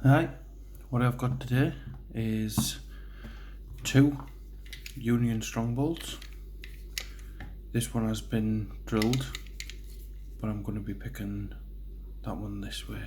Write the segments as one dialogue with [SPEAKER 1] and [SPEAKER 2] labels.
[SPEAKER 1] Hi, what I've got today is two Union strongbolts. This one has been drilled, but I'm going to be picking that one this way.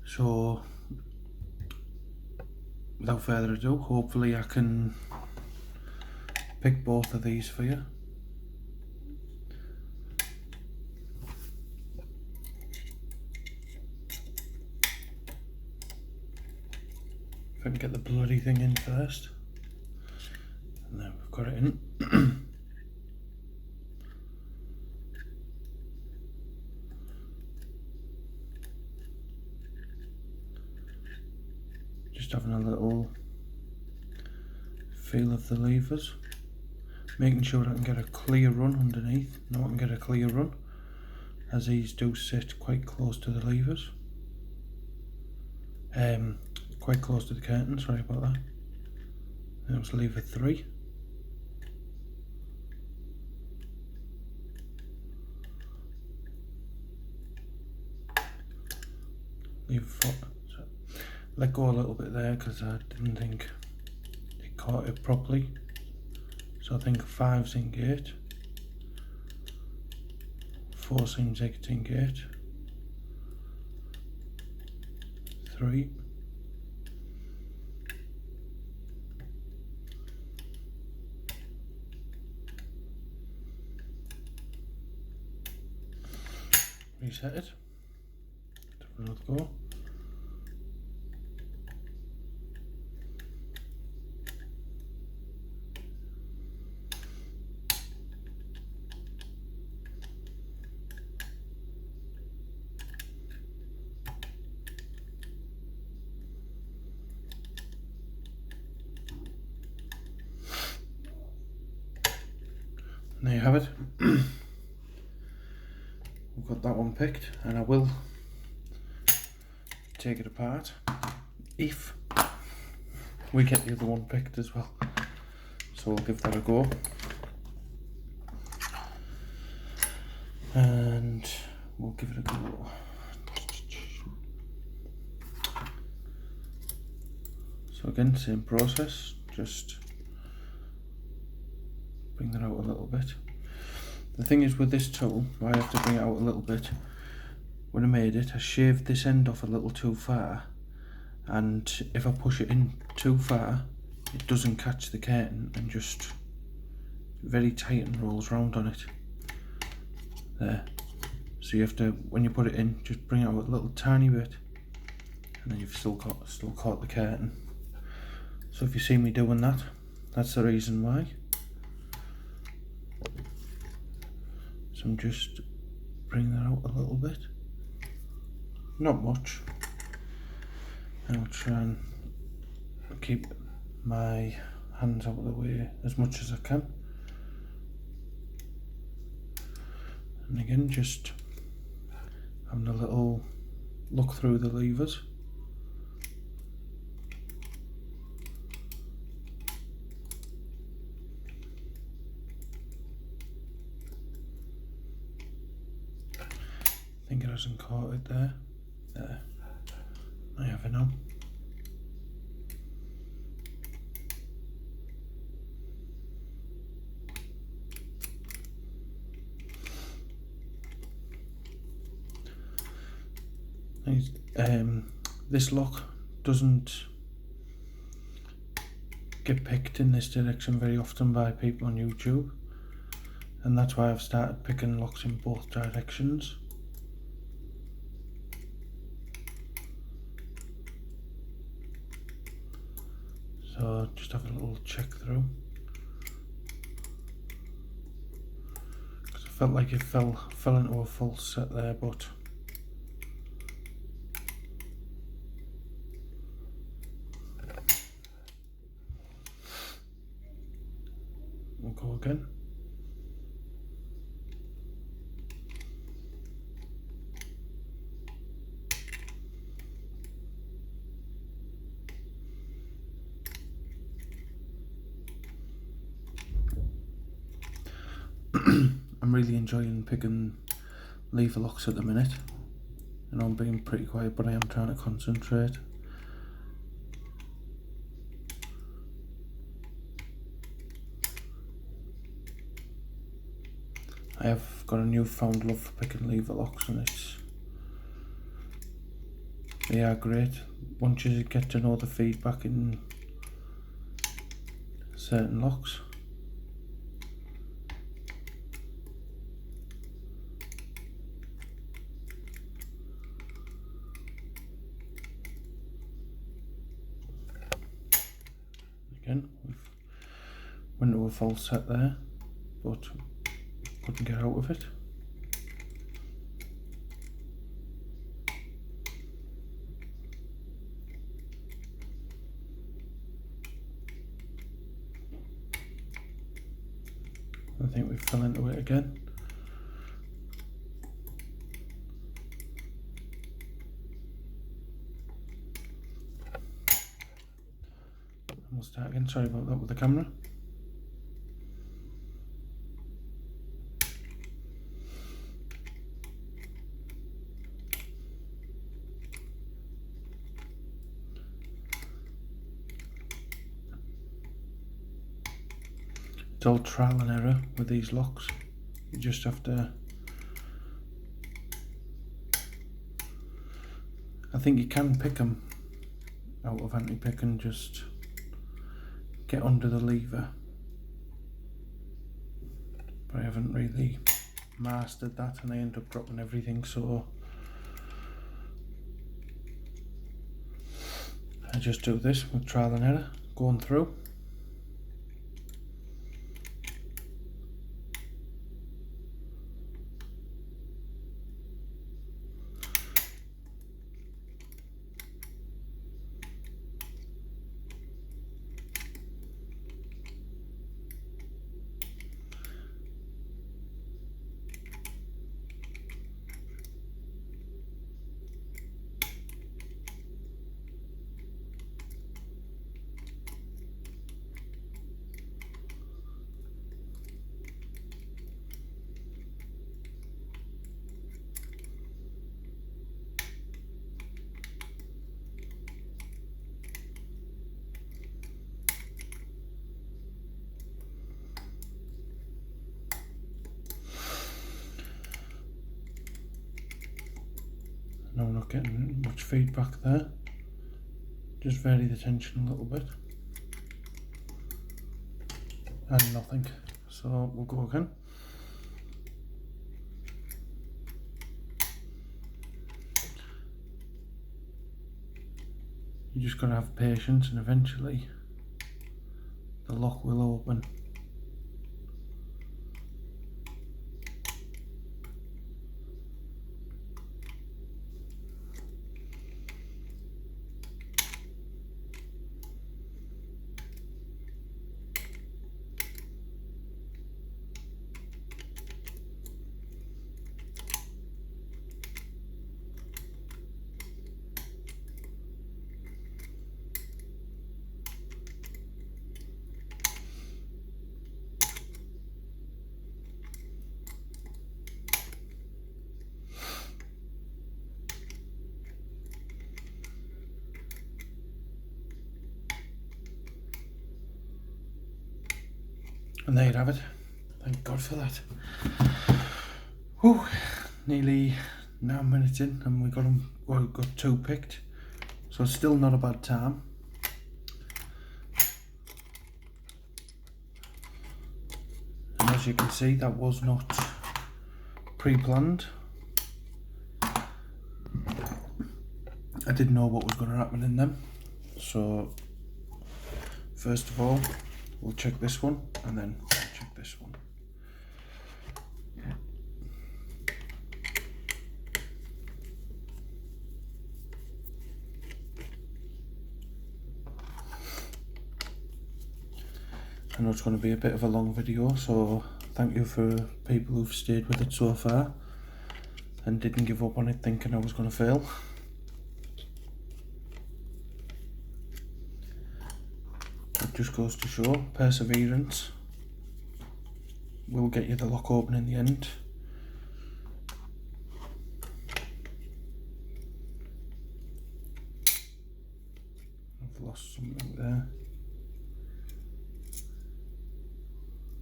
[SPEAKER 1] So without further ado, hopefully I can pick both of these for you. If I can get the bloody thing in first. And then we've got it in. Just having a little feel of the levers. Making sure I can get a clear run underneath. Now I can get a clear run, as these do sit quite close to the levers. Quite close to the curtain, sorry about that. That was lever 3. Lever 4. So let go a little bit there because I didn't think it caught it properly. So I think 5's in gate. 4 seems like it's in gate. 3. Reset it. Have another go. And there you have it. We've got that one picked, and I will take it apart if we get the other one picked as well. So we'll give that a go. And we'll give it a go. So again, same process, just bring that out a little bit. The thing is with this tool, why I have to bring it out a little bit, when I made it, I shaved this end off a little too far, and if I push it in too far, it doesn't catch the curtain and just very tight and rolls round on it. There. So you have to, when you put it in, just bring it out a little tiny bit, and then you've still caught the curtain. So if you see me doing that, that's the reason why. So I'm just bring that out a little bit, not much, and I'll try and keep my hands out of the way as much as I can. And again, just having a little look through the levers. I think it hasn't caught it there. There. I have it now. This lock doesn't get picked in this direction very often by people on YouTube, and that's why I've started picking locks in both directions. So just have a little check through, because I felt like it fell into a false set there, but we'll go again. I'm really enjoying picking lever locks at the minute. I know I'm being pretty quiet, but I am trying to concentrate. I have got a newfound love for pick and lever locks, and they are great once you get to know the feedback in certain locks. Again, we've went to a false set there, but couldn't get out of it. I think we fell into it again. We'll start again, sorry about that with the camera. It's all trial and error with these locks. You just have to, I think you can pick them out of anti-pick and just get under the lever, but I haven't really mastered that and I end up dropping everything, so I just do this with trial and error, going through. No, I'm not getting much feedback there. Just vary the tension a little bit. And nothing. So we'll go again. You just gotta have patience and eventually the lock will open. And there you have it. Thank God for that. Whew, nearly 9 minutes in and we got 2 picked. So it's still not a bad time. And as you can see, that was not pre-planned. I didn't know what was going to happen in them. So first of all, we'll check this one and then check this one. I know it's going to be a bit of a long video, so thank you for people who've stayed with it so far and didn't give up on it thinking I was going to fail. It just goes to show perseverance will get you the lock open in the end. I've lost something there.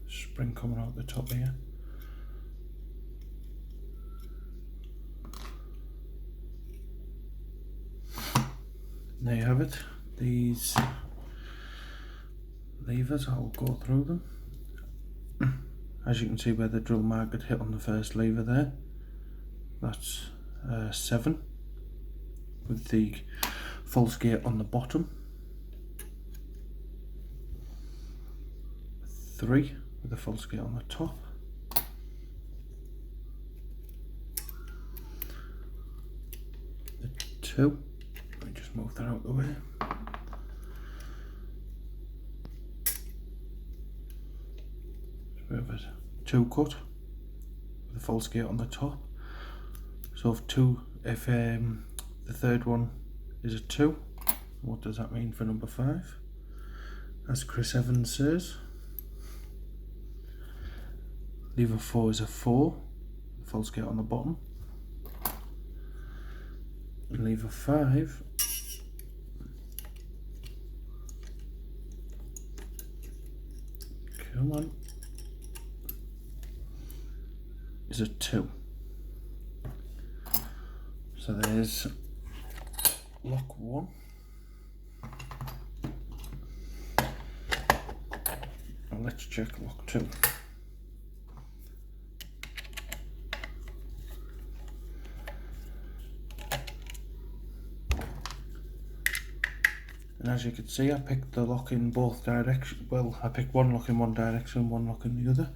[SPEAKER 1] Spring coming out the top here. There you have it. These levers, I'll go through them. As you can see where the drill mark had hit on the first lever there, that's 7 with the false gate on the bottom, 3 with the false gate on the top, 2, let me just move that out of the way, a 2 cut with a false gate on the top. So if the third one is a 2, what does that mean for number 5? As Chris Evans says, lever 4 is a 4, false gate on the bottom, and lever 5 come on, is a 2. So there's lock 1. And let's check lock 2. And as you can see, I picked the lock in both directions. Well, I picked one lock in one direction, one lock in the other,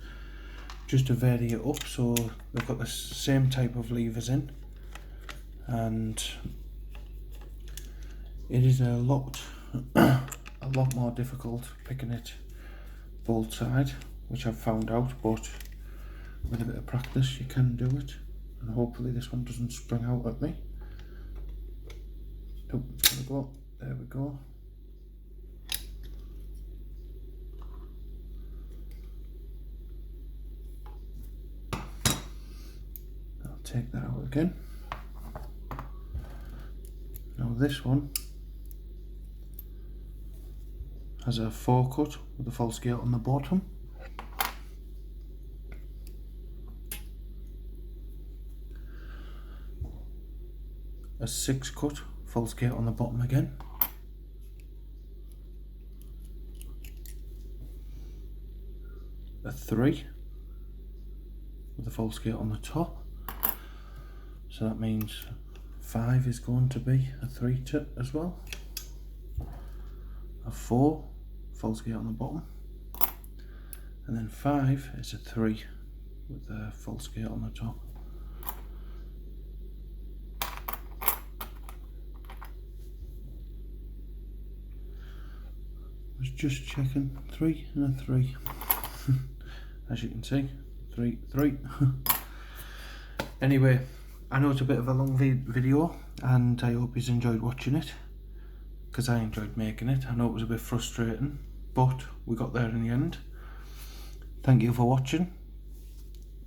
[SPEAKER 1] just to vary it up, so they've got the same type of levers in, and it is a lot more difficult picking it bolt side, which I've found out, but with a bit of practice you can do it, and hopefully this one doesn't spring out at me. Oh, it's gonna go. There we go. I'll take that out again. Now this one has a 4 cut with a false gate on the bottom, a 6 cut false gate on the bottom again, a 3 with a false gate on the top, so that means 5 is going to be a 3 tip as well, a 4 false gate on the bottom, and then 5 is a 3 with a false gate on the top. I was just checking, 3 and a 3. As you can see, 3, 3. Anyway, I know it's a bit of a long video, and I hope you enjoyed watching it, because I enjoyed making it. I know it was a bit frustrating, but we got there in the end. Thank you for watching.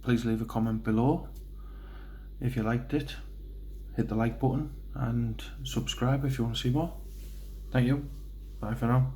[SPEAKER 1] Please leave a comment below if you liked it. Hit the like button and subscribe if you want to see more. Thank you. Bye for now.